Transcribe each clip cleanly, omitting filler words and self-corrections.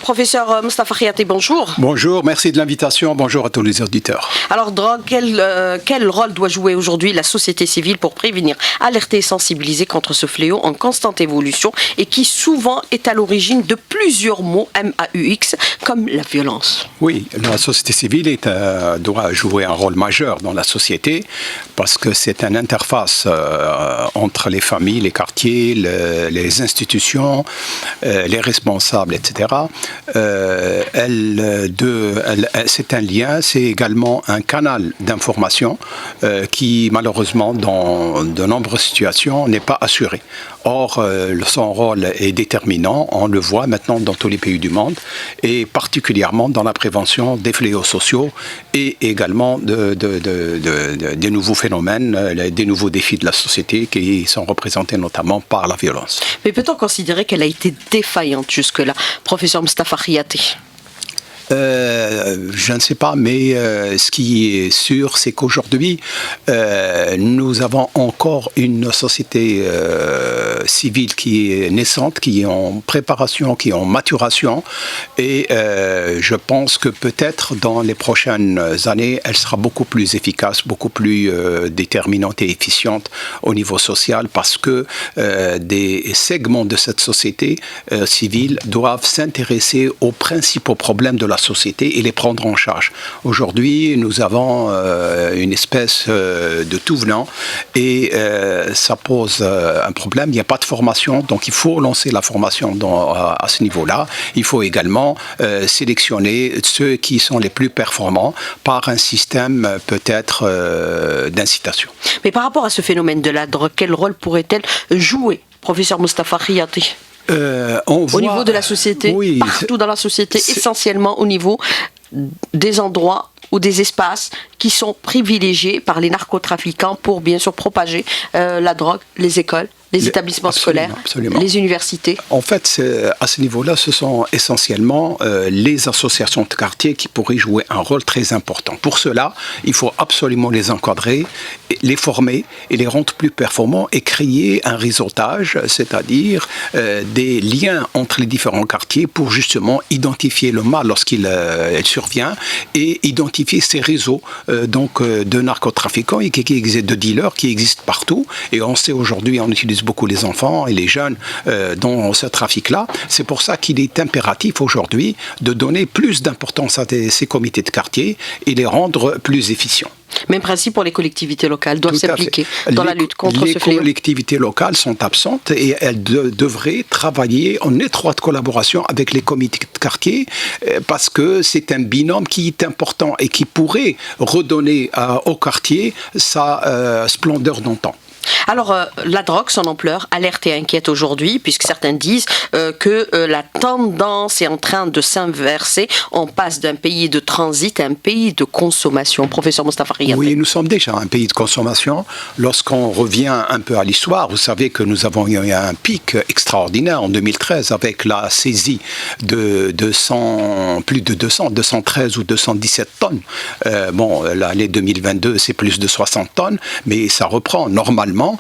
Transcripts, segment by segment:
Professeur Mostafa Khiati, bonjour. Bonjour, merci de l'invitation. Bonjour à tous les auditeurs. Alors, drogue, quel rôle doit jouer aujourd'hui la société civile pour prévenir, alerter et sensibiliser contre ce fléau en constante évolution et qui souvent est à l'origine de plusieurs mots MAUX comme la violence? Oui, la société civile doit jouer un rôle majeur dans la société parce que c'est une interface entre les familles, les quartiers, les institutions, les responsables, etc. C'est un lien, c'est également un canal d'information qui, malheureusement, dans de nombreuses situations, n'est pas assuré. Or, son rôle est déterminant, on le voit maintenant dans tous les pays du monde, et particulièrement dans la prévention des fléaux sociaux et également des nouveaux phénomènes, des nouveaux défis de la société qui sont représentés notamment par la violence. Mais peut-on considérer qu'elle a été défaillante jusque-là, professeur Mostafa Khiati? Je ne sais pas, mais ce qui est sûr, c'est qu'aujourd'hui, nous avons encore une société civile qui est naissante, qui est en préparation, qui est en maturation, et je pense que peut-être dans les prochaines années, elle sera beaucoup plus efficace, beaucoup plus déterminante et efficiente au niveau social, parce que des segments de cette société civile doivent s'intéresser aux principaux problèmes de la société et les prendre en charge. Aujourd'hui, nous avons une espèce de tout venant et ça pose un problème. Il n'y a pas de formation, donc il faut lancer la formation à ce niveau-là. Il faut également sélectionner ceux qui sont les plus performants par un système peut-être d'incitation. Mais par rapport à ce phénomène de la drogue, quel rôle pourrait-elle jouer, professeur Mostafa Khiati? Au niveau de la société, oui, partout dans la société, essentiellement au niveau des endroits ou des espaces qui sont privilégiés par les narcotrafiquants pour bien sûr propager la drogue, les écoles, les établissements scolaires, les universités. En fait, à ce niveau-là, ce sont essentiellement les associations de quartier qui pourraient jouer un rôle très important. Pour cela, il faut absolument les encadrer, les former et les rendre plus performants et créer un réseautage, c'est-à-dire des liens entre les différents quartiers pour justement identifier le mal lorsqu'il survient et identifier ces réseaux de narcotrafiquants et de dealers qui existent partout. Et on sait aujourd'hui, on utilise beaucoup les enfants et les jeunes dans ce trafic-là. C'est pour ça qu'il est impératif aujourd'hui de donner plus d'importance à ces comités de quartier et les rendre plus efficients. Même principe pour les collectivités locales, doivent s'impliquer dans la lutte contre ce fléau. Les collectivités locales sont absentes et elles devraient travailler en étroite collaboration avec les comités de quartier parce que c'est un binôme qui est important et qui pourrait redonner au quartier sa splendeur d'antan. Alors, la drogue, son ampleur, alerte et inquiète aujourd'hui, puisque certains disent que la tendance est en train de s'inverser. On passe d'un pays de transit à un pays de consommation. Professeur Mostafa Khiati. Oui, nous sommes déjà un pays de consommation. Lorsqu'on revient un peu à l'histoire, vous savez que nous avons eu un pic extraordinaire en 2013 avec la saisie de plus de 213 ou 217 tonnes. L'année 2022, c'est plus de 60 tonnes, mais ça reprend normalement.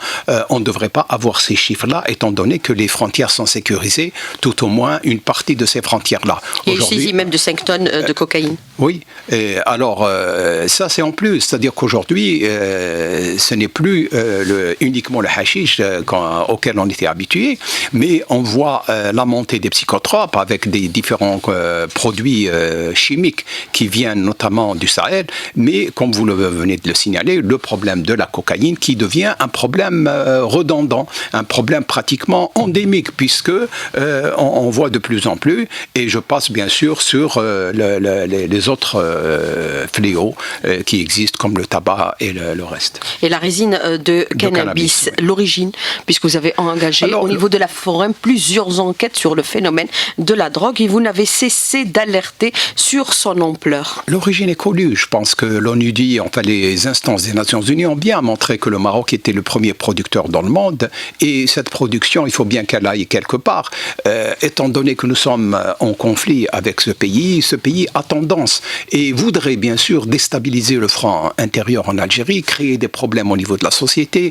On ne devrait pas avoir ces chiffres-là, étant donné que les frontières sont sécurisées, tout au moins une partie de ces frontières-là. Il y a eu saisie même de 5 tonnes de cocaïne. Oui, et alors ça c'est en plus, c'est-à-dire qu'aujourd'hui, ce n'est plus uniquement le hashish auquel on était habitué, mais on voit la montée des psychotropes avec des différents produits chimiques qui viennent notamment du Sahel, mais comme vous venez de le signaler, le problème de la cocaïne qui devient un problème redondant, un problème pratiquement endémique, puisque on voit de plus en plus, et je passe bien sûr sur les autres fléaux qui existent, comme le tabac et le reste. Et la résine de cannabis, oui. L'origine, puisque vous avez engagé au niveau de la Forum plusieurs enquêtes sur le phénomène de la drogue, et vous n'avez cessé d'alerter sur son ampleur. L'origine est connue, je pense que l'ONU dit, enfin les instances des Nations Unies ont bien montré que le Maroc était le premiers producteurs dans le monde. Et cette production, il faut bien qu'elle aille quelque part. Étant donné que nous sommes en conflit avec ce pays a tendance et voudrait bien sûr déstabiliser le front intérieur en Algérie, créer des problèmes au niveau de la société,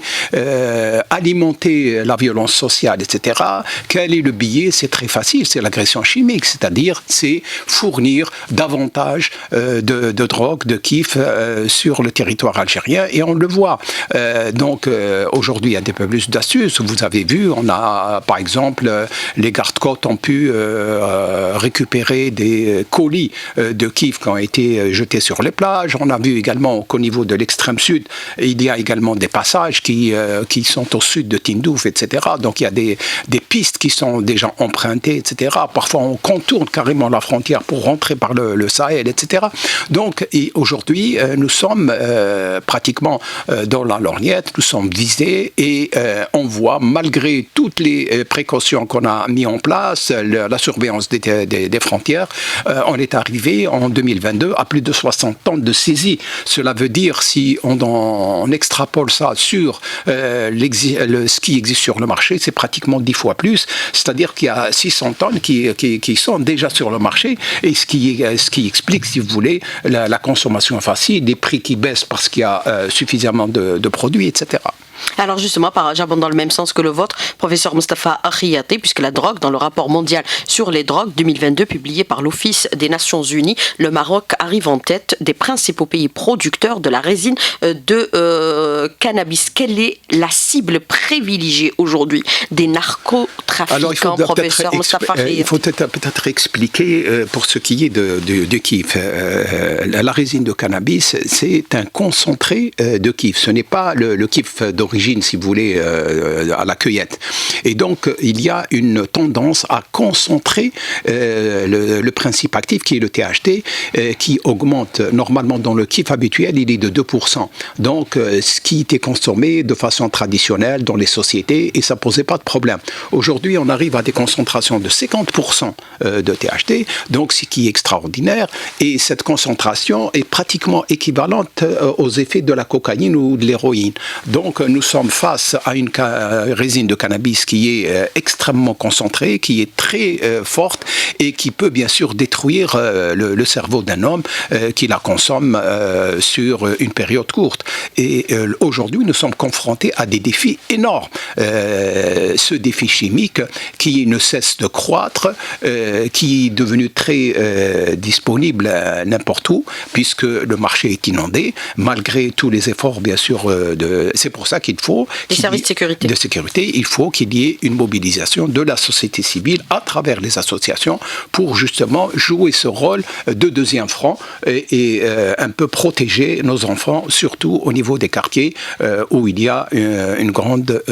alimenter la violence sociale, etc. Quel est le billet? C'est très facile, c'est l'agression chimique, c'est-à-dire c'est fournir davantage de drogue, de kiff sur le territoire algérien, et on le voit. Donc aujourd'hui, il y a des peu plus d'astuces. Vous avez vu, on a par exemple, les gardes-côtes ont pu récupérer des colis de kiff qui ont été jetés sur les plages. On a vu également qu'au niveau de l'extrême sud, il y a également des passages qui sont au sud de Tindouf, etc. Donc il y a des pistes qui sont déjà empruntées, etc. Parfois on contourne carrément la frontière pour rentrer par le Sahel, etc. Donc aujourd'hui, nous sommes pratiquement dans la lorgnette, nous sommes visés, et on voit, malgré toutes les précautions qu'on a mis en place, la surveillance des frontières, on est arrivé en 2022 à plus de 60 tonnes de saisie. Cela veut dire, si on extrapole ça sur ce qui existe sur le marché, c'est pratiquement 10 fois plus. C'est-à-dire qu'il y a 600 tonnes qui sont déjà sur le marché, et ce qui explique, si vous voulez, la consommation facile, les prix qui baissent parce qu'il y a suffisamment de produits, etc. Alors justement, j'abonde dans le même sens que le vôtre, professeur Mostafa Akhiyati, puisque la drogue, dans le rapport mondial sur les drogues 2022 publié par l'Office des Nations Unies, le Maroc arrive en tête des principaux pays producteurs de la résine de cannabis. Quelle est la cible privilégiée aujourd'hui des narcotrafiquants, professeur Mostafa Akhiyati? Il faut peut-être expliquer, pour ce qui est de kiff, la résine de cannabis, c'est un concentré de kiff. Ce n'est pas le kiff d'origine, si vous voulez, à la cueillette. Et donc, il y a une tendance à concentrer le principe actif, qui est le THC, qui augmente normalement dans le kiff habituel, il est de 2%. Donc, ce qui était consommé de façon traditionnelle dans les sociétés, et ça ne posait pas de problème. Aujourd'hui, on arrive à des concentrations de 50% de THC, donc ce qui est extraordinaire, et cette concentration est pratiquement équivalente aux effets de la cocaïne ou de l'héroïne. Donc, nous sommes face à une résine de cannabis qui est extrêmement concentrée, qui est très forte, et qui peut bien sûr détruire le cerveau d'un homme qui la consomme sur une période courte. Et aujourd'hui, nous sommes confrontés à des défis énormes. Ce défi chimique qui ne cesse de croître, qui est devenu très disponible n'importe où, puisque le marché est inondé, malgré tous les efforts, bien sûr, c'est pour ça qu'il faut... Les services de sécurité. Il faut qu'il y ait une mobilisation de la société civile à travers les associations pour justement jouer ce rôle de deuxième front et un peu protéger nos enfants, surtout au niveau des quartiers où il y a une grande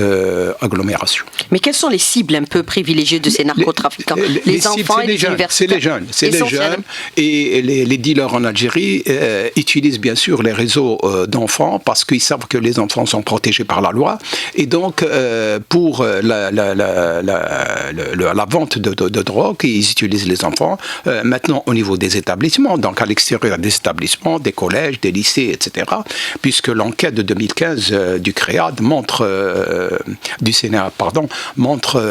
agglomération. Mais quelles sont les cibles un peu privilégiées de ces narcotrafiquants? Les enfants et les universitaires. C'est les jeunes. Et les dealers en Algérie utilisent bien sûr les réseaux d'enfants, parce qu'ils savent que les enfants sont protégés par la loi. Et donc, pour la vente de drogue, ils utilisent les enfants. Maintenant, au niveau des établissements, donc à l'extérieur des établissements, des collèges, des lycées, etc., puisque l'enquête de 2015 du CREAD du Sénat, montre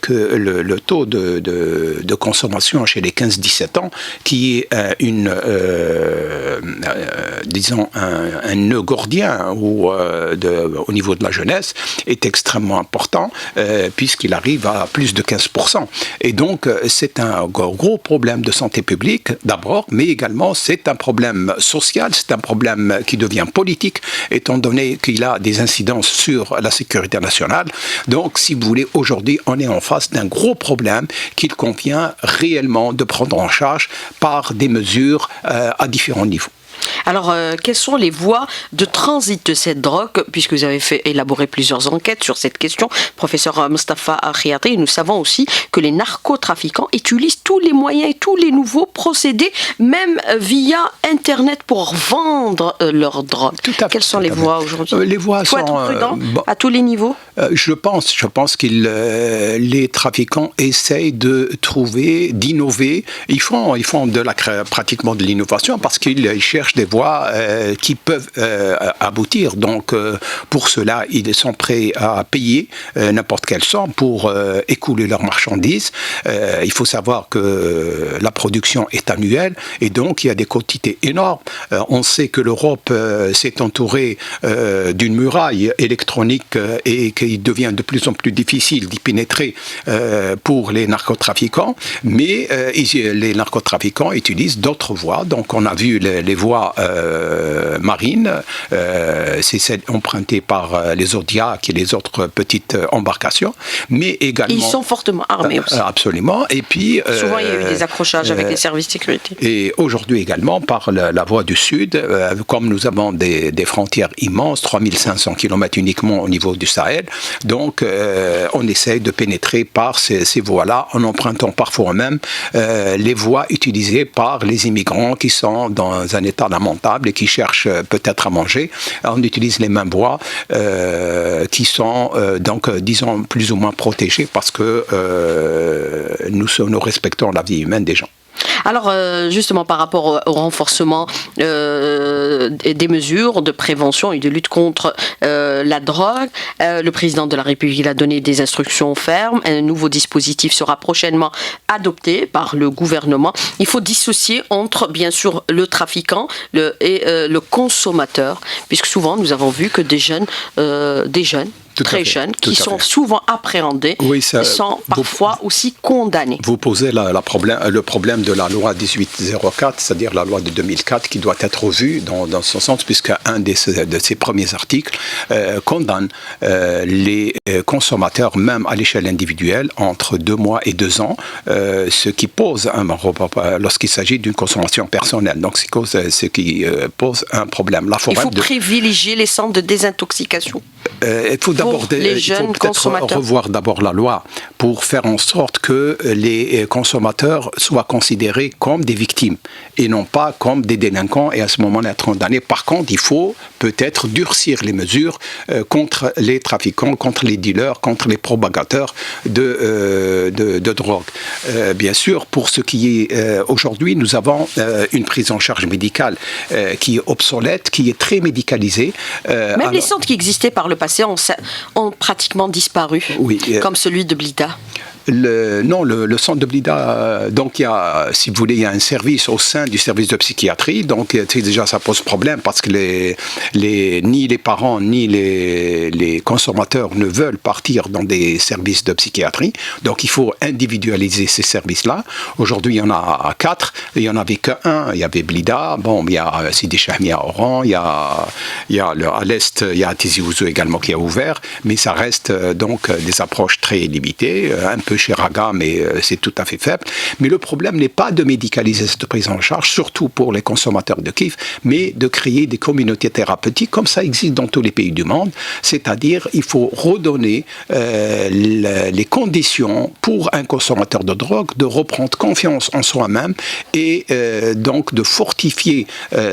que le taux de consommation chez les 15-17 ans, qui est disons un nœud gordien au niveau de la jeunesse, est extrêmement important, puisqu'il arrive à plus de 15%. Et donc, c'est un gros problème de santé publique, d'abord, mais également, c'est un problème social, c'est un problème qui devient politique, étant donné qu'il a des incidences sur la sécurité nationale. Donc, si vous voulez, aujourd'hui, on est en face d'un gros problème qu'il convient réellement de prendre en charge par des mesures à différents niveaux. Alors, quelles sont les voies de transit de cette drogue, puisque vous avez élaboré plusieurs enquêtes sur cette question, professeur Mostafa Akhiyati, et nous savons aussi que les narcotrafiquants utilisent tous les moyens et tous les nouveaux procédés, même via Internet, pour vendre leur drogue. Quelles sont les voies aujourd'hui? Les voies sont... Il faut être prudent à tous les niveaux. Je pense que les trafiquants essayent d'innover. Ils font pratiquement de l'innovation, parce qu'ils cherchent des voies voies qui peuvent aboutir. Donc, pour cela, ils sont prêts à payer n'importe quelle somme pour écouler leurs marchandises. Il faut savoir que la production est annuelle et donc il y a des quantités énormes. On sait que l'Europe s'est entourée d'une muraille électronique et qu'il devient de plus en plus difficile d'y pénétrer pour les narcotrafiquants, mais les narcotrafiquants utilisent d'autres voies. Donc on a vu les voies marines, c'est celles empruntées par les Zodiac et les autres petites embarcations, mais également... Ils sont fortement armés aussi. Absolument. Et puis... souvent il y a eu des accrochages avec les services de sécurité. Et aujourd'hui également par la voie du Sud, comme nous avons des frontières immenses, 3500 km uniquement au niveau du Sahel, donc on essaye de pénétrer par ces voies-là en empruntant parfois même les voies utilisées par les immigrants qui sont dans un état lamentable et qui cherchent peut-être à manger. On utilise les mêmes voies qui sont donc disons plus ou moins protégées parce que nous respectons la vie humaine des gens. Alors justement par rapport au renforcement des mesures de prévention et de lutte contre la drogue, le président de la République a donné des instructions fermes. Un nouveau dispositif sera prochainement adopté par le gouvernement. Il faut dissocier entre bien sûr le trafiquant et le consommateur, puisque souvent nous avons vu que des jeunes très jeunes, qui sont souvent appréhendés, sont parfois aussi condamnés. Vous posez le problème de la loi 1804, c'est-à-dire la loi de 2004, qui doit être revue dans ce sens, puisqu'un de ses premiers articles condamne les consommateurs, même à l'échelle individuelle, entre 2 mois et 2 ans, ce qui pose lorsqu'il s'agit d'une consommation personnelle. Donc, ce qui pose un problème. Il faut privilégier les centres de désintoxication. Il faut peut-être revoir d'abord la loi pour faire en sorte que les consommateurs soient considérés comme des victimes et non pas comme des délinquants et à ce moment-là être condamnés. Par contre, il faut peut-être durcir les mesures contre les trafiquants, contre les dealers, contre les propagateurs de drogue. Bien sûr, pour ce qui est aujourd'hui, nous avons une prise en charge médicale qui est obsolète, qui est très médicalisée. Même les centres qui existaient par le passé ont pratiquement disparu, comme celui de Blida. Le centre de Blida, donc il y a, si vous voulez, il y a un service au sein du service de psychiatrie, donc déjà ça pose problème parce que ni les parents ni les consommateurs ne veulent partir dans des services de psychiatrie, donc il faut individualiser ces services-là. Aujourd'hui il y en a 4, il n'y en avait qu'un, il y avait Blida, il y a Sidi Chahmi à Oran, il y a à l'Est, il y a Tizi Ouzou également qui a ouvert, mais ça reste donc des approches très limitées, un peu chez Raga, mais c'est tout à fait faible. Mais le problème n'est pas de médicaliser cette prise en charge, surtout pour les consommateurs de kiff, mais de créer des communautés thérapeutiques, comme ça existe dans tous les pays du monde. C'est-à-dire, il faut redonner les conditions pour un consommateur de drogue de reprendre confiance en soi-même et donc de fortifier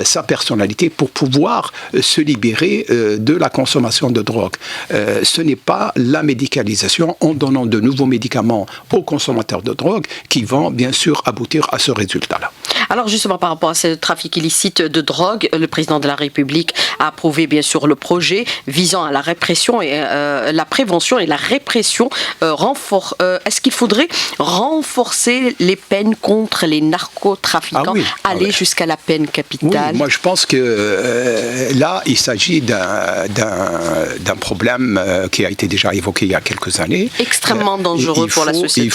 sa personnalité pour pouvoir se libérer de la consommation de drogue. Ce n'est pas la médicalisation en donnant de nouveaux médicaments aux consommateurs de drogue qui vont bien sûr aboutir à ce résultat-là. Alors justement par rapport à ce trafic illicite de drogue, le président de la République a approuvé bien sûr le projet visant à la répression et la prévention et la répression. Est-ce qu'il faudrait renforcer les peines contre les narcotrafiquants, aller jusqu'à la peine capitale? Oui, moi je pense que là il s'agit d'un problème qui a été déjà évoqué il y a quelques années. Extrêmement dangereux pour la société.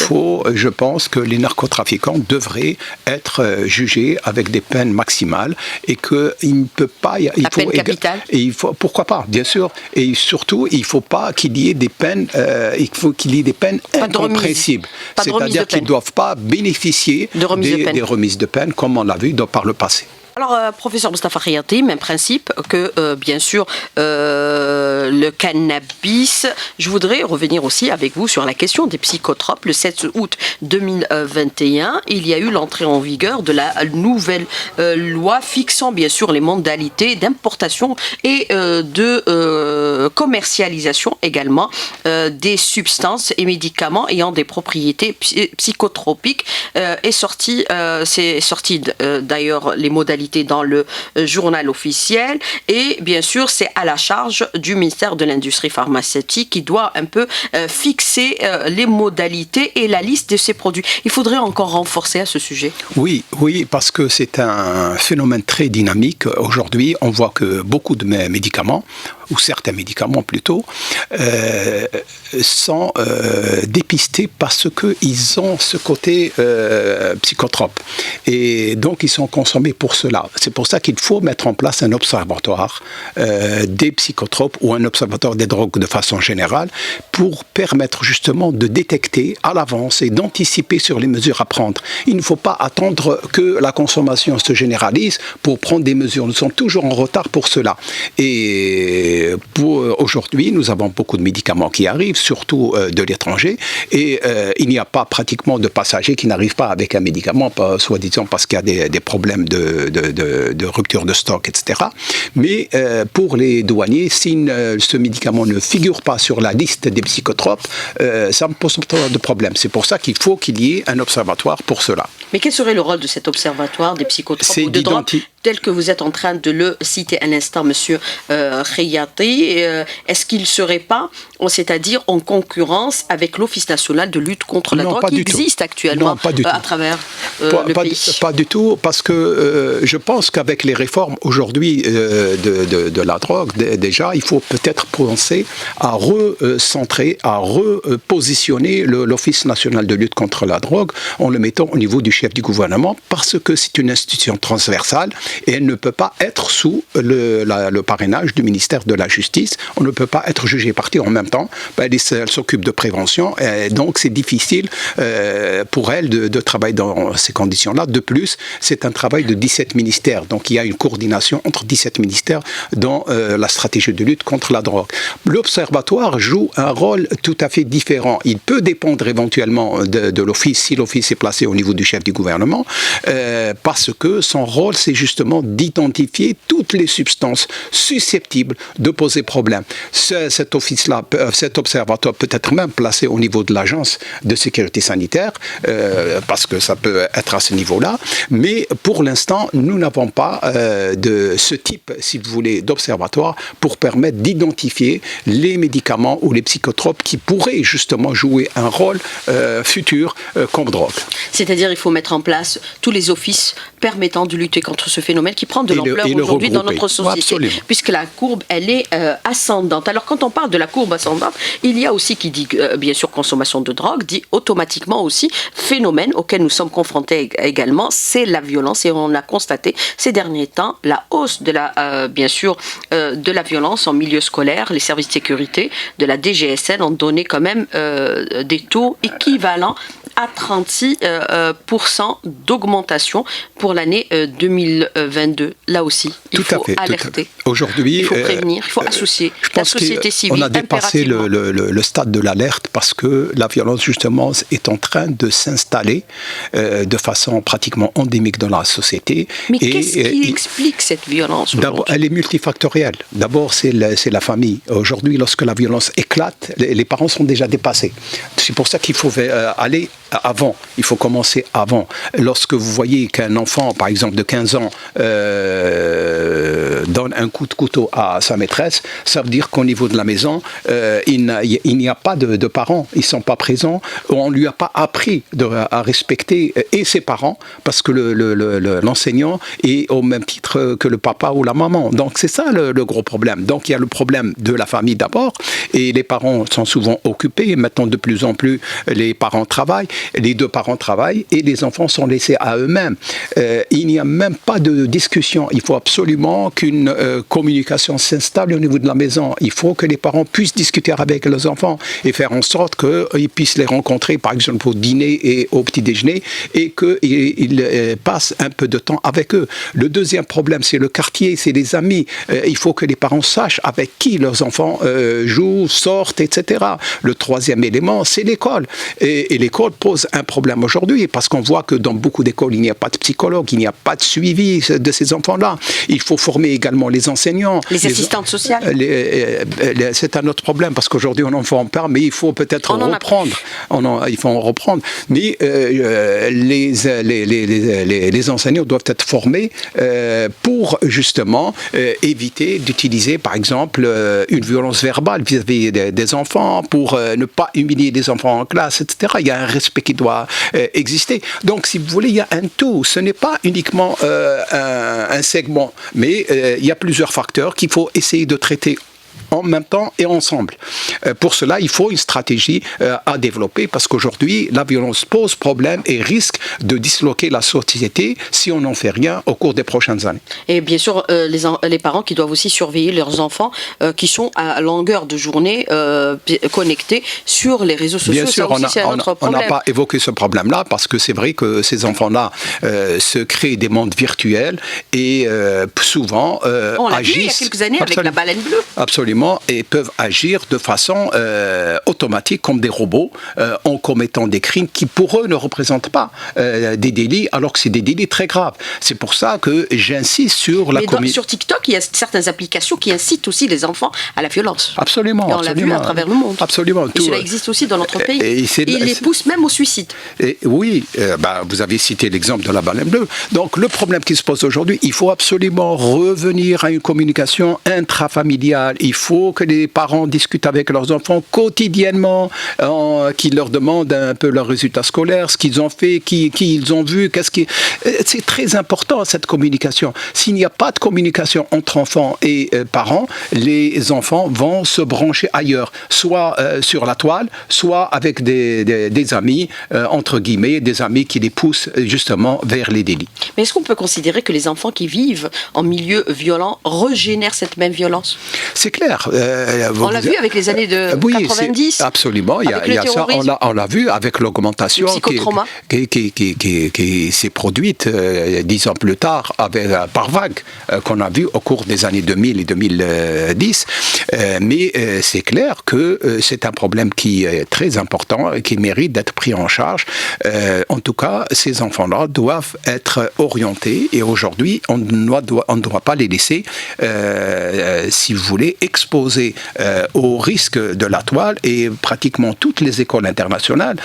Je pense que les narcotrafiquants devraient être jugés avec des peines maximales et qu'il ne peut pas... La peine capitale. Pourquoi pas, bien sûr. Et surtout, il ne faut pas qu'il y ait des peines, incompréhensibles. C'est-à-dire qu'ils ne doivent pas bénéficier des remises de peine comme on l'a vu par le passé. Alors, professeur Moustapha Khayati, même principe que, bien sûr, le cannabis. Je voudrais revenir aussi avec vous sur la question des psychotropes. Le 7 août 2021, il y a eu l'entrée en vigueur de la nouvelle loi fixant, bien sûr, les modalités d'importation et de commercialisation également des substances et médicaments ayant des propriétés psychotropiques. C'est sorti d'ailleurs les modalités modalités dans le journal officiel. Et bien sûr, c'est à la charge du ministère de l'Industrie pharmaceutique qui doit un peu fixer les modalités et la liste de ces produits. Il faudrait encore renforcer à ce sujet. Oui, parce que c'est un phénomène très dynamique. Aujourd'hui, on voit que beaucoup de médicaments, ou certains médicaments plutôt, sont dépistés parce qu'ils ont ce côté psychotrope. Et donc, ils sont consommés pour cela. C'est pour ça qu'il faut mettre en place un observatoire des psychotropes ou un observatoire des drogues de façon générale pour permettre justement de détecter à l'avance et d'anticiper sur les mesures à prendre. Il ne faut pas attendre que la consommation se généralise pour prendre des mesures. Nous sommes toujours en retard pour cela. Et aujourd'hui, nous avons beaucoup de médicaments qui arrivent, surtout de l'étranger, et il n'y a pas pratiquement de passagers qui n'arrivent pas avec un médicament, soi-disant parce qu'il y a des problèmes de rupture de stock, etc. Mais pour les douaniers, si ce médicament ne figure pas sur la liste des psychotropes, ça me pose pas de problème. C'est pour ça qu'il faut qu'il y ait un observatoire pour cela. Mais quel serait le rôle de cet observatoire des psychotropes ou des drogues, tel que vous êtes en train de le citer à l'instant, monsieur Khayati? Est-ce qu'il ne serait pas, c'est-à-dire en concurrence avec l'Office national de lutte contre la drogue qui existe actuellement à travers le pays? Pas du tout, parce que je pense qu'avec les réformes aujourd'hui de la drogue, déjà, il faut peut-être penser à recentrer, à repositionner l'Office national de lutte contre la drogue en le mettant au niveau du chef du gouvernement, parce que c'est une institution transversale et elle ne peut pas être sous le parrainage du ministère de la Justice. On ne peut pas être jugé parti en même temps. Elle s'occupe de prévention, et donc c'est difficile pour elle de travailler dans ces conditions-là. De plus, c'est un travail de 17 ministères, donc il y a une coordination entre 17 ministères dans la stratégie de lutte contre la drogue. L'Observatoire joue un rôle tout à fait différent. Il peut dépendre éventuellement de l'Office, si l'Office est placé au niveau du chef du gouvernement, parce que son rôle, c'est justement d'identifier toutes les substances susceptibles de poser problème. Cet office-là, cet observatoire peut être même placé au niveau de l'agence de sécurité sanitaire, parce que ça peut être à ce niveau-là, mais pour l'instant, nous n'avons pas de ce type, si vous voulez, d'observatoire pour permettre d'identifier les médicaments ou les psychotropes qui pourraient justement jouer un rôle futur comme drogue. C'est-à-dire il faut mettre en place tous les offices permettant de lutter contre ce phénomène qui prend de l'ampleur aujourd'hui dans notre société, puisque la courbe, elle est ascendante. Alors quand on parle de la courbe ascendante, il y a aussi qui dit, bien sûr, consommation de drogue, dit automatiquement aussi phénomène auquel nous sommes confrontés également, c'est la violence. Et on a constaté ces derniers temps la hausse de de la violence en milieu scolaire. Les services de sécurité de la DGSN ont donné quand même des taux équivalents à 36% d'augmentation pour l'année 2022. Là aussi, il faut alerter. Aujourd'hui, il faut prévenir, il faut associer la société civile. On a dépassé le stade de l'alerte parce que la violence, justement, est en train de s'installer de façon pratiquement endémique dans la société. Mais qu'est-ce qui explique cette violence aujourd'hui? Elle est multifactorielle. D'abord, c'est la famille. Aujourd'hui, lorsque la violence éclate, les parents sont déjà dépassés. C'est pour ça qu'il faut aller avant, il faut commencer avant. Lorsque vous voyez qu'un enfant, par exemple de 15 ans, donne un coup de couteau à sa maîtresse, ça veut dire qu'au niveau de la maison, il n'y a pas de parents, ils ne sont pas présents, on ne lui a pas appris à respecter et ses parents, parce que l'enseignant est au même titre que le papa ou la maman. Donc c'est ça le gros problème. Donc il y a le problème de la famille d'abord, et les parents sont souvent occupés. Maintenant de plus en plus, les parents travaillent, les deux parents travaillent et les enfants sont laissés à eux-mêmes. Il n'y a même pas de discussion. Il faut absolument qu'une communication s'installe au niveau de la maison. Il faut que les parents puissent discuter avec leurs enfants et faire en sorte qu'ils puissent les rencontrer, par exemple, au dîner et au petit déjeuner, et qu'ils passent un peu de temps avec eux. Le deuxième problème, c'est le quartier, c'est les amis. Il faut que les parents sachent avec qui leurs enfants jouent, sortent, etc. Le troisième élément, c'est l'école. Et l'école pose un problème aujourd'hui, parce qu'on voit que dans beaucoup d'écoles, il n'y a pas de psychologue, il n'y a pas de suivi de ces enfants-là. Il faut former également les enseignants. Les assistantes sociales. C'est un autre problème, parce qu'aujourd'hui, on en forme pas, mais il faut peut-être reprendre. Il faut en reprendre. Mais les enseignants doivent être formés pour justement éviter d'utiliser, par exemple, une violence verbale vis-à-vis des enfants, pour ne pas humilier les enfants en classe, etc. Il y a un respect qui doit exister. Donc, si vous voulez, il y a un tout. Ce n'est pas uniquement un segment, mais il y a plusieurs facteurs qu'il faut essayer de traiter en même temps et ensemble. Pour cela, il faut une stratégie à développer, parce qu'aujourd'hui, la violence pose problème et risque de disloquer la société si on n'en fait rien au cours des prochaines années. Et bien sûr, les parents qui doivent aussi surveiller leurs enfants qui sont à longueur de journée connectés sur les réseaux sociaux. Bien sûr, on n'a pas évoqué ce problème-là, parce que c'est vrai que ces enfants-là se créent des mondes virtuels et souvent on l'a agissent. vu il y a quelques années avec la baleine bleue. Absolument, et peuvent agir de façon automatique comme des robots en commettant des crimes qui pour eux ne représentent pas des délits, alors que c'est des délits très graves. C'est pour ça que j'insiste sur la communication. Sur TikTok, il y a certaines applications qui incitent aussi les enfants à la violence. Absolument. Et on l'a vu à travers le monde. Absolument. Et cela existe aussi dans notre pays. Et il les pousse même au suicide. Oui, vous avez cité l'exemple de la baleine bleue. Donc le problème qui se pose aujourd'hui, il faut absolument revenir à une communication intrafamiliale. Il faut que les parents discutent avec leurs enfants quotidiennement, qu'ils leur demandent un peu leurs résultats scolaires, ce qu'ils ont fait, qui ils ont vu, c'est très important cette communication. S'il n'y a pas de communication entre enfants et parents, les enfants vont se brancher ailleurs, soit sur la toile, soit avec des amis, entre guillemets, des amis qui les poussent justement vers les délits. Mais est-ce qu'on peut considérer que les enfants qui vivent en milieu violent régénèrent cette même violence ? C'est clair. On l'a vu avec les années de 90. Absolument, il y a ça. On l'a vu avec l'augmentation qui s'est produite 10 ans plus tard par vague qu'on a vu au cours des années 2000 et 2010. Mais c'est clair que c'est un problème qui est très important et qui mérite d'être pris en charge. En tout cas, ces enfants-là doivent être orientés, et aujourd'hui, on ne doit pas les laisser, si vous voulez, exposés au risque de la toile, et pratiquement toutes les écoles internationales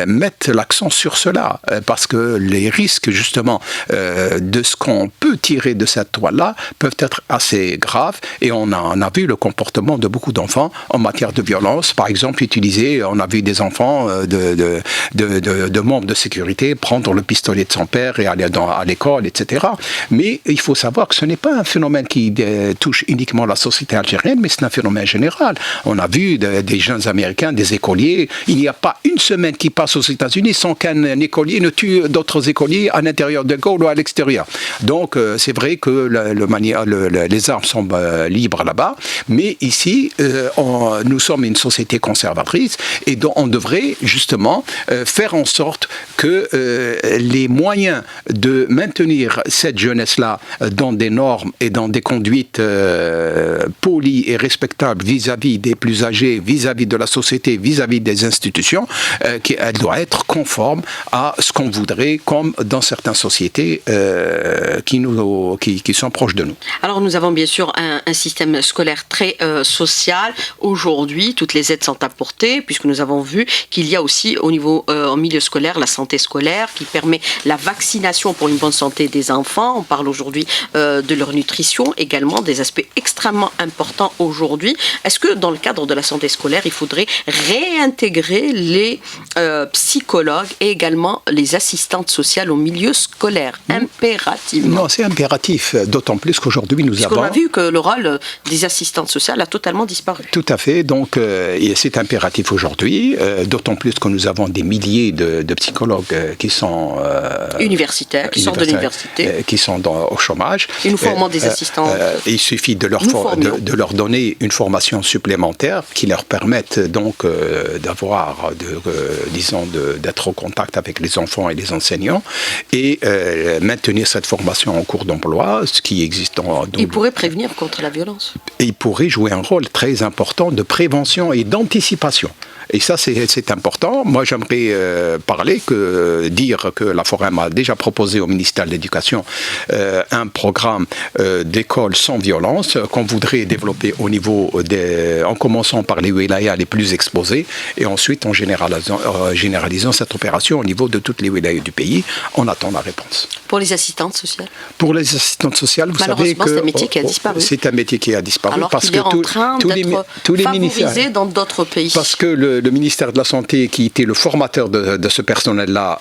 mettent l'accent sur cela, parce que les risques justement de ce qu'on peut tirer de cette toile-là peuvent être assez graves, et on a vu le comportement de beaucoup d'enfants en matière de violence. Par exemple, on a vu des enfants de membres de sécurité prendre le pistolet de son père et aller à l'école, etc. Mais il faut savoir que ce n'est pas un phénomène qui touche uniquement la société algérienne, mais c'est un phénomène général. On a vu des jeunes Américains, des écoliers. Il n'y a pas une semaine qui passe aux États-Unis sans qu'un écolier ne tue d'autres écoliers à l'intérieur de Gaulle ou à l'extérieur. Donc, c'est vrai que les armes sont libres là-bas, mais ici, nous sommes une société conservatrice, et donc on devrait justement faire en sorte que les moyens de maintenir cette jeunesse-là dans des normes et dans des conduites polies et respectables vis-à-vis des plus âgés, vis-à-vis de la société, vis-à-vis des institutions, elle doit être conforme à ce qu'on voudrait, comme dans certaines sociétés qui sont proches de nous. Alors nous avons bien sûr un système scolaire très social. Aujourd'hui, toutes les aides sont apportées, puisque nous avons vu qu'il y a aussi au niveau en milieu scolaire la santé scolaire qui permet la vaccination pour une bonne santé des enfants. On parle aujourd'hui de leur nutrition, également des aspects extrêmement importants aujourd'hui. Est-ce que dans le cadre de la santé scolaire, il faudrait réintégrer les psychologues et également les assistantes sociales au milieu scolaire, impérativement? Non, c'est impératif, d'autant plus qu'aujourd'hui nous avons... Puisqu'on a vu que le rôle des assistantes sociales a totalement disparu. Tout à fait, donc c'est impératif aujourd'hui, d'autant plus que nous avons des milliers de psychologues qui sont... universitaires, qui sortent de l'université. Qui sont au chômage. Et nous formons des assistants. Il suffit de leur donner une formation supplémentaire qui leur permette donc d'être au contact avec les enfants et les enseignants, et maintenir cette formation en cours d'emploi, ce qui existe Il pourrait prévenir contre la violence. Et il pourrait jouer un rôle très important de prévention et d'anticipation. Et ça, c'est important. Moi, j'aimerais dire que la Forum a déjà proposé au ministère de l'Éducation un programme d'école sans violence qu'on voudrait développer au niveau en commençant par les wilayas les plus exposés et ensuite en généralisant cette opération au niveau de toutes les wilayas du pays. On attend la réponse. Pour les assistantes sociales? Pour les assistantes sociales, vous savez que c'est un métier qui a disparu. C'est un métier qui a disparu. Alors parce qu'il est en train d'être favorisé dans d'autres pays. Parce que le ministère de la Santé, qui était le formateur de ce personnel-là,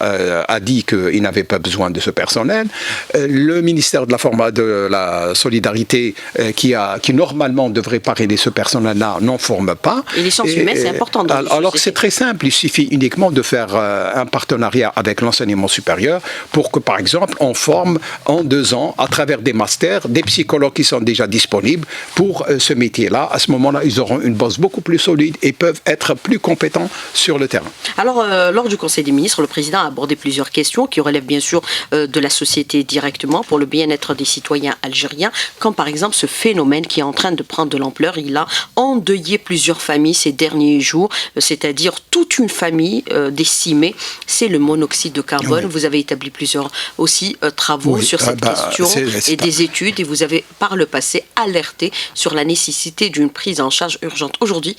a dit qu'il n'avait pas besoin de ce personnel. Le ministère de la Solidarité, qui normalement devrait parrainer ce personnel-là, n'en forme pas. Et les sciences humaines, c'est important. Alors c'est très simple, il suffit uniquement de faire un partenariat avec l'enseignement supérieur pour que, par exemple, on forme en 2 ans, à travers des masters, des psychologues qui sont déjà disponibles pour ce métier-là. À ce moment-là, ils auront une base beaucoup plus solide et peuvent être plus compétents sur le terrain. Alors, lors du Conseil des ministres, le président a abordé plusieurs questions qui relèvent bien sûr de la société directement pour le bien-être des citoyens algériens, comme par exemple ce phénomène qui est en train de prendre de l'ampleur. Il a endeuillé plusieurs familles ces derniers jours, c'est-à-dire toute une famille décimée. C'est le monoxyde de carbone. Oui. Vous avez établi plusieurs aussi travaux sur cette question et des études, et vous avez par le passé alerté sur la nécessité d'une prise en charge urgente. Aujourd'hui,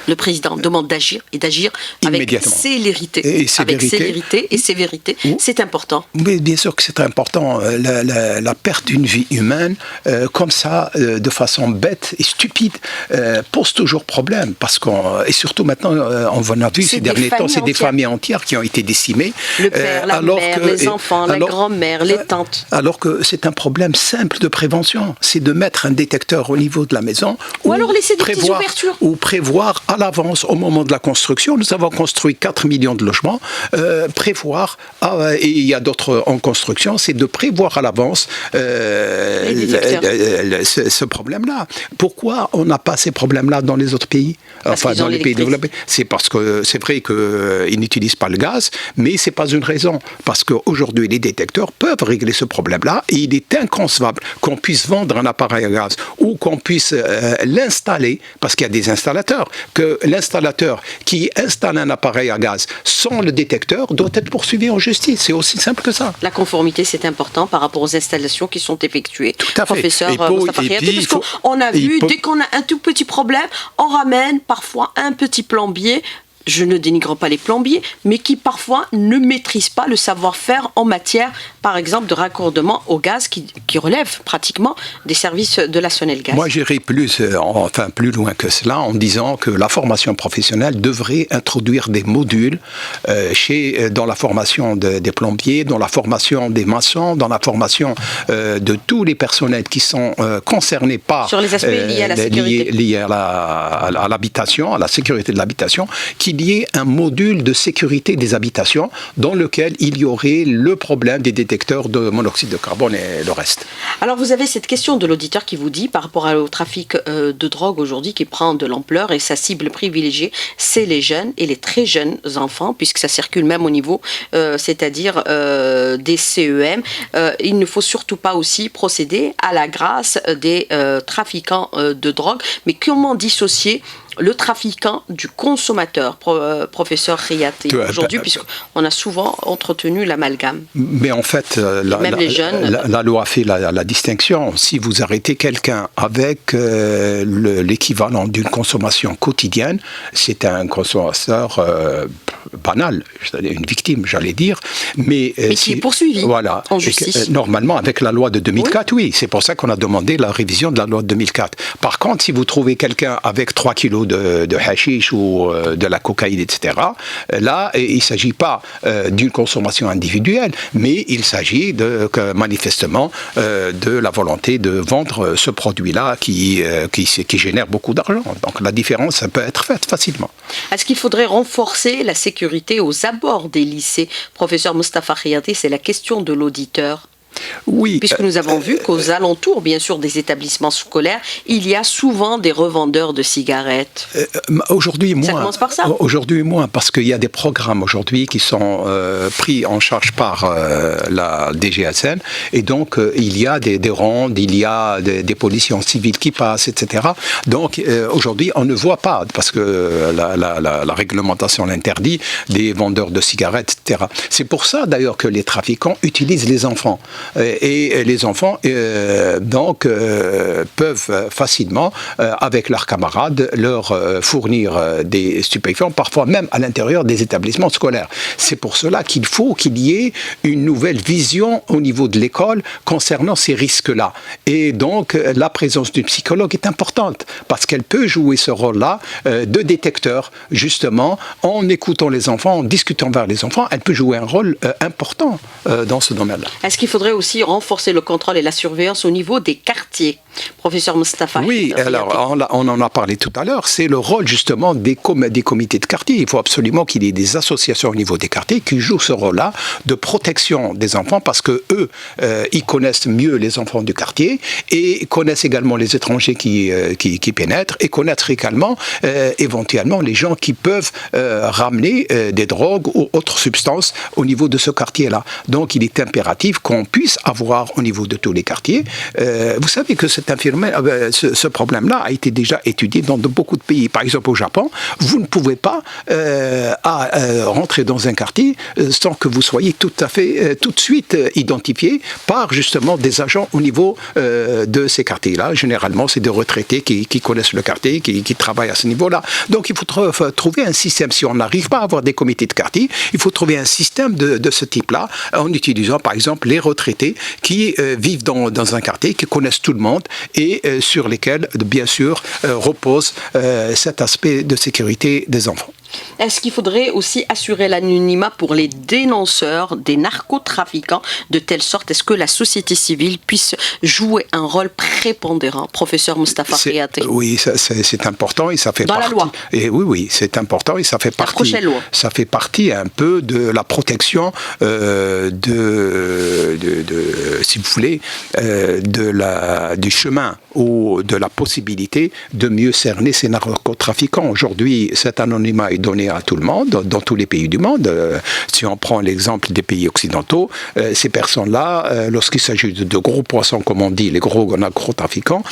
le président demande d'agir et d'agir avec célérité. Et sévérité. C'est important. Oui, bien sûr que c'est important. La perte d'une vie humaine, comme ça, de façon bête et stupide, pose toujours problème. Et surtout maintenant, on a vu ces derniers temps, c'est des familles entières qui ont été décimées. Le père, la mère, les enfants, la grand-mère, les tantes. Alors que c'est un problème simple de prévention. C'est de mettre un détecteur au niveau de la maison. Ou alors laisser des petites ouvertures. Ou prévoir à l'avance, au moment de la construction, nous avons construit 4 millions de logements, prévoir, et il y a d'autres en construction, c'est de prévoir à l'avance ce problème-là. Pourquoi on n'a pas ces problèmes-là dans les autres pays? Enfin, dans les pays développés. C'est parce que c'est vrai qu'ils n'utilisent pas le gaz, mais ce n'est pas une raison. Parce qu'aujourd'hui, les détecteurs peuvent régler ce problème-là, et il est inconcevable qu'on puisse vendre un appareil à gaz ou qu'on puisse l'installer, parce qu'il y a des installateurs, que l'installateur qui installe un appareil à gaz sans le détecteur doit être poursuivi en justice. C'est aussi simple que ça. La conformité, c'est important par rapport aux installations qui sont effectuées. Tout à fait. Professeur Mostafa Khiati, parce qu'on a vu, dès qu'on a un tout petit problème, on ramène parfois un petit plombier. Je ne dénigre pas les plombiers, mais qui parfois ne maîtrisent pas le savoir-faire en matière, par exemple, de raccordement au gaz qui relève pratiquement des services de la Sonelgaz. Moi, j'irai plus loin que cela en disant que la formation professionnelle devrait introduire des modules dans la formation des plombiers, dans la formation des maçons, dans la formation de tous les personnels qui sont concernés par... Sur les aspects liés à la sécurité. Liés à l'habitation, à la sécurité de l'habitation, qu'il y ait un module de sécurité des habitations dans lequel il y aurait le problème des détecteurs de monoxyde de carbone et le reste. Alors vous avez cette question de l'auditeur qui vous dit par rapport au trafic de drogue aujourd'hui qui prend de l'ampleur et sa cible privilégiée, c'est les jeunes et les très jeunes enfants puisque ça circule même au niveau, c'est-à-dire des CEM. Il ne faut surtout pas aussi procéder à la grâce des trafiquants de drogue, mais comment dissocier le trafiquant du consommateur, professeur Khiati, aujourd'hui, puisqu'on a souvent entretenu l'amalgame. Mais en fait, la loi fait la distinction. Si vous arrêtez quelqu'un avec l'équivalent d'une consommation quotidienne, c'est un consommateur banal, une victime, j'allais dire. Mais qui est poursuivi en justice. Normalement, avec la loi de 2004, oui. C'est pour ça qu'on a demandé la révision de la loi de 2004. Par contre, si vous trouvez quelqu'un avec 3 kilos de hashish ou de la cocaïne, etc., là, il ne s'agit pas d'une consommation individuelle, mais il s'agit manifestement de la volonté de vendre ce produit-là qui génère beaucoup d'argent. Donc la différence, ça peut être faite facilement. Est-ce qu'il faudrait renforcer la sécurité aux abords des lycées? Professeur Mostafa Khiati, c'est la question de l'auditeur. Oui. Puisque nous avons vu qu'aux alentours, bien sûr, des établissements scolaires, il y a souvent des revendeurs de cigarettes. Aujourd'hui, moins. Ça commence par ça? Aujourd'hui, moins, parce qu'il y a des programmes aujourd'hui qui sont pris en charge par la DGSN, et donc il y a des rondes, il y a des policiers en civil qui passent, etc. Donc aujourd'hui, on ne voit pas, parce que la réglementation l'interdit, des vendeurs de cigarettes, etc. C'est pour ça d'ailleurs que les trafiquants utilisent les enfants. Et les enfants peuvent facilement, avec leurs camarades, leur fournir des stupéfiants, parfois même à l'intérieur des établissements scolaires. C'est pour cela qu'il faut qu'il y ait une nouvelle vision au niveau de l'école concernant ces risques-là. Et donc, la présence d'une psychologue est importante, parce qu'elle peut jouer ce rôle-là de détecteur, justement, en écoutant les enfants, en discutant vers les enfants, elle peut jouer un rôle important dans ce domaine-là. Est-ce qu'il faudrait aussi renforcer le contrôle et la surveillance au niveau des quartiers, professeur Mostafa? Oui, alors on en a parlé tout à l'heure, c'est le rôle justement des comités de quartier. Il faut absolument qu'il y ait des associations au niveau des quartiers qui jouent ce rôle-là de protection des enfants, parce que eux, ils connaissent mieux les enfants du quartier et connaissent également les étrangers qui pénètrent, et connaître également éventuellement les gens qui peuvent ramener des drogues ou autres substances au niveau de ce quartier-là. Donc il est impératif qu'on puisse avoir au niveau de tous les quartiers. Vous savez que ce problème-là a été déjà étudié dans beaucoup de pays. Par exemple au Japon, vous ne pouvez pas rentrer dans un quartier sans que vous soyez tout de suite identifié par justement des agents au niveau de ces quartiers-là. Généralement, c'est des retraités qui connaissent le quartier, qui travaillent à ce niveau-là. Donc il faut trouver un système. Si on n'arrive pas à avoir des comités de quartier, il faut trouver un système de ce type-là, en utilisant par exemple les retraités qui vivent dans un quartier, qui connaissent tout le monde et sur lesquels, bien sûr, repose cet aspect de sécurité des enfants. Est-ce qu'il faudrait aussi assurer l'anonymat pour les dénonceurs des narcotrafiquants, de telle sorte est-ce que la société civile puisse jouer un rôle prépondérant, professeur Mostafa Riaty? Oui, c'est important et ça fait partie. Dans la loi. Et oui, c'est important et ça fait partie. La prochaine loi. Ça fait partie un peu de la protection si vous voulez, du chemin ou de la possibilité de mieux cerner ces narcotrafiquants. Aujourd'hui, cet anonymat est donné à tout le monde, dans tous les pays du monde. Si on prend l'exemple des pays occidentaux, ces personnes-là, lorsqu'il s'agit de gros poissons, comme on dit, les gros narcotrafiquants,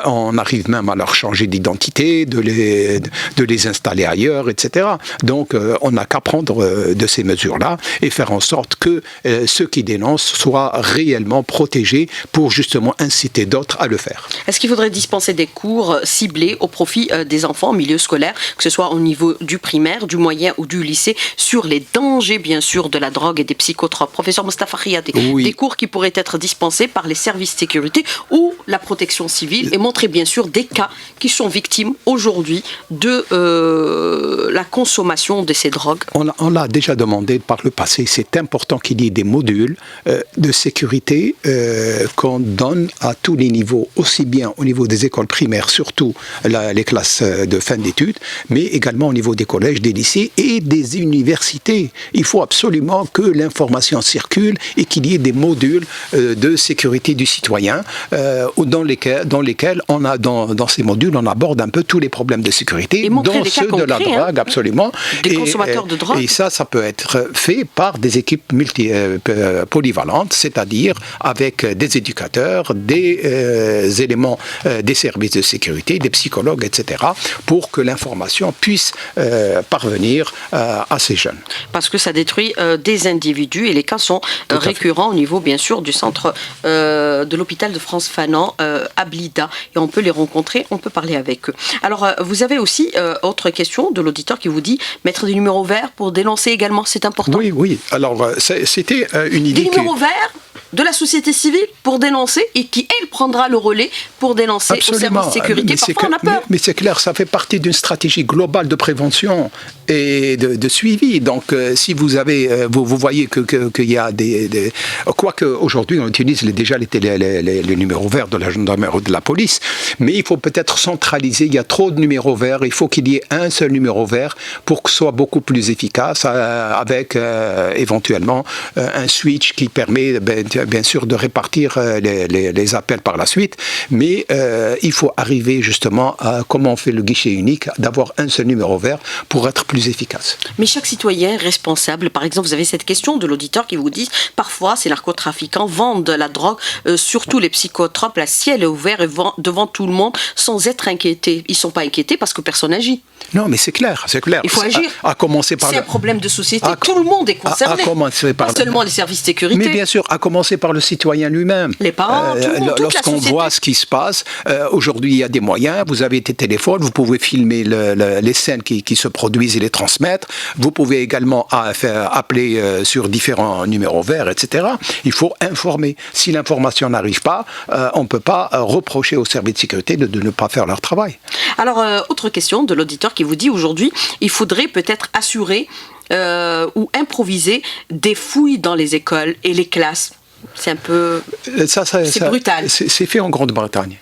on arrive même à leur changer d'identité, de les installer ailleurs, etc. Donc, on n'a qu'à prendre de ces mesures-là et faire en sorte que ceux qui dénoncent soient réellement protégés pour justement inciter d'autres à le faire. Est-ce qu'il faudrait dispenser des cours ciblés au profit des enfants en milieu scolaire, que ce soit au niveau du primaire, du moyen ou du lycée, sur les dangers bien sûr de la drogue et des psychotropes? Professeur Mostafa Riaty, oui. Des cours qui pourraient être dispensés par les services de sécurité ou la protection civile et montrer bien sûr des cas qui sont victimes aujourd'hui de la consommation de ces drogues. On l'a déjà demandé par le passé, c'est important qu'il y ait des modules de sécurité qu'on donne à tous les niveaux, aussi bien au niveau des écoles primaires, surtout les classes de fin d'études, mais également au niveau des collèges, des lycées et des universités. Il faut absolument que l'information circule et qu'il y ait des modules de sécurité du citoyen dans lesquels on a dans ces modules on aborde un peu tous les problèmes de sécurité, dont ceux de la drogue, absolument. Des consommateurs de drogue. Et ça peut être fait par des équipes polyvalentes, c'est-à-dire avec des éducateurs, des éléments des services de sécurité, des psychologues, etc., pour que l'information puisse parvenir à ces jeunes. Parce que ça détruit des individus et les cas sont récurrents au niveau, bien sûr, du centre de l'hôpital de France Fanon à Blida. Et on peut les rencontrer, on peut parler avec eux. Alors, vous avez aussi, autre question de l'auditeur qui vous dit, mettre des numéros verts pour dénoncer également, c'est important. Oui. Alors, c'était une idée. Des numéros verts de la société civile pour dénoncer et qui, elle, prendra le relais pour dénoncer au service de sécurité. Parfois, on a peur. Mais c'est clair, ça fait partie d'une stratégie globale de prévention et de suivi. Donc, si vous voyez qu'il y a des... Quoique, aujourd'hui, on utilise déjà les numéros verts de la gendarmerie ou de la police, mais il faut peut-être centraliser. Il y a trop de numéros verts. Il faut qu'il y ait un seul numéro vert pour que ce soit beaucoup plus efficace, avec éventuellement un switch qui permet bien sûr de répartir les appels par la suite, mais il faut arriver justement à, comment on fait le guichet unique, d'avoir un seul numéro vert pour être plus efficace. Mais chaque citoyen est responsable. Par exemple, vous avez cette question de l'auditeur qui vous dit parfois ces narcotrafiquants vendent de la drogue, surtout les psychotropes, à ciel ouvert et devant tout le monde sans être inquiétés. Ils ne sont pas inquiétés parce que personne n'agit. Non, mais c'est clair, c'est clair. Il faut agir. À commencer par c'est un problème de société. Tout le monde est concerné. Pas seulement les services de sécurité. Mais bien sûr, à commencer par le citoyen lui-même. Les parents, tout le monde, lorsqu'on voit ce qui se passe, aujourd'hui il y a des moyens, vous avez des téléphones, vous pouvez filmer les scènes qui se produisent et les transmettre. Vous pouvez également appeler sur différents numéros verts, etc. Il faut informer. Si l'information n'arrive pas, on ne peut pas reprocher aux services de sécurité de ne pas faire leur travail. Alors, autre question de l'auditeur qui vous dit aujourd'hui, il faudrait peut-être assurer ou improviser des fouilles dans les écoles et les classes. C'est un peu... c'est brutal. C'est fait en Grande-Bretagne.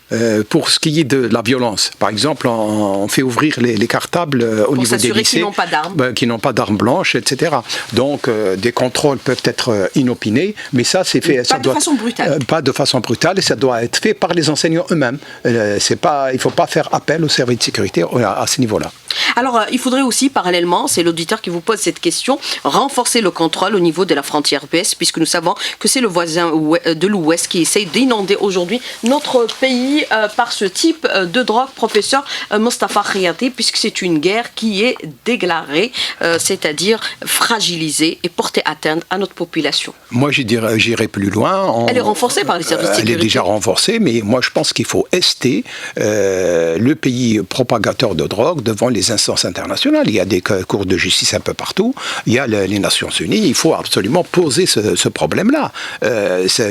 Pour ce qui est de la violence, par exemple, on fait ouvrir les cartables au niveau des lycées. Qui n'ont pas d'armes. Qui n'ont pas d'armes blanches, etc. Donc, des contrôles peuvent être inopinés, mais ça, c'est fait... de façon brutale. Pas de façon brutale, et ça doit être fait par les enseignants eux-mêmes. Il ne faut pas faire appel au service de sécurité à ce niveau-là. Alors, il faudrait aussi, parallèlement, c'est l'auditeur qui vous pose cette question, renforcer le contrôle au niveau de la frontière ouest, puisque nous savons que c'est le voisin de l'Ouest qui essaye d'inonder aujourd'hui notre pays par ce type de drogue, professeur Mostafa Khayati, puisque c'est une guerre qui est déclarée, c'est-à-dire fragilisée et porter atteinte à notre population. Moi, j'irais plus loin. Elle est renforcée par les services de sécurité. Elle est déjà renforcée, mais moi, je pense qu'il faut ester le pays propagateur de drogue devant les instances internationales. Il y a des cours de justice un peu partout. Il y a les Nations Unies. Il faut absolument poser ce problème-là.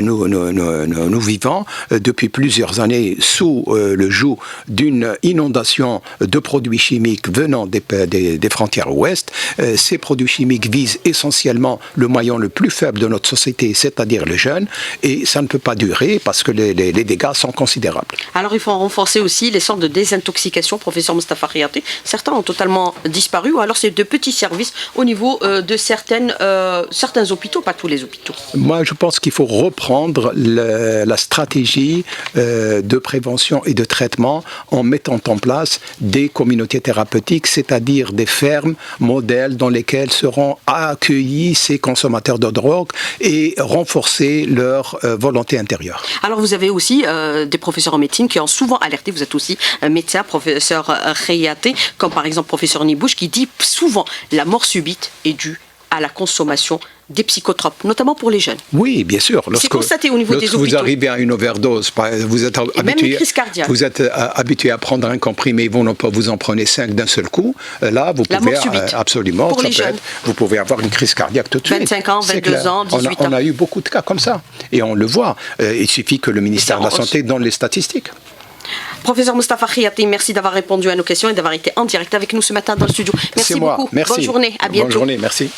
Nous vivons depuis plusieurs années sous le joug d'une inondation de produits chimiques venant des frontières ouest. Ces produits chimiques visent essentiellement le maillon le plus faible de notre société, c'est-à-dire les jeunes, et ça ne peut pas durer parce que les dégâts sont considérables. Alors il faut renforcer aussi les centres de désintoxication, professeur Mostafa Khayati. Certains ont totalement disparu, ou alors c'est de petits services au niveau de certains hôpitaux, pas tous les hôpitaux. Moi, je pense qu'il faut reprendre la stratégie de prévention et de traitement en mettant en place des communautés thérapeutiques, c'est-à-dire des fermes modèles dans lesquelles seront accueillis ces consommateurs de drogue et renforcer leur volonté intérieure. Alors vous avez aussi des professeurs en médecine qui ont souvent alerté, vous êtes aussi un médecin, professeur Khayati, comme par exemple professeur Nibouche, qui dit souvent la mort subite est due à la consommation des psychotropes, notamment pour les jeunes. Oui, bien sûr. C'est constaté au niveau des hôpitaux. Lorsque vous arrivez à une overdose, vous êtes habitué à prendre un comprimé, vous en prenez 5 d'un seul coup. Là, vous pouvez absolument, pour les jeunes. Vous pouvez avoir une crise cardiaque tout de suite. 25 ans, 22 ans, 18 ans. On a eu beaucoup de cas comme ça. Et on le voit. Il suffit que le ministère de la Santé donne les statistiques. Professeur Mostafa Khayati, merci d'avoir répondu à nos questions et d'avoir été en direct avec nous ce matin dans le studio. Merci beaucoup. Merci. Bonne journée. À bientôt. Bonne journée. Merci.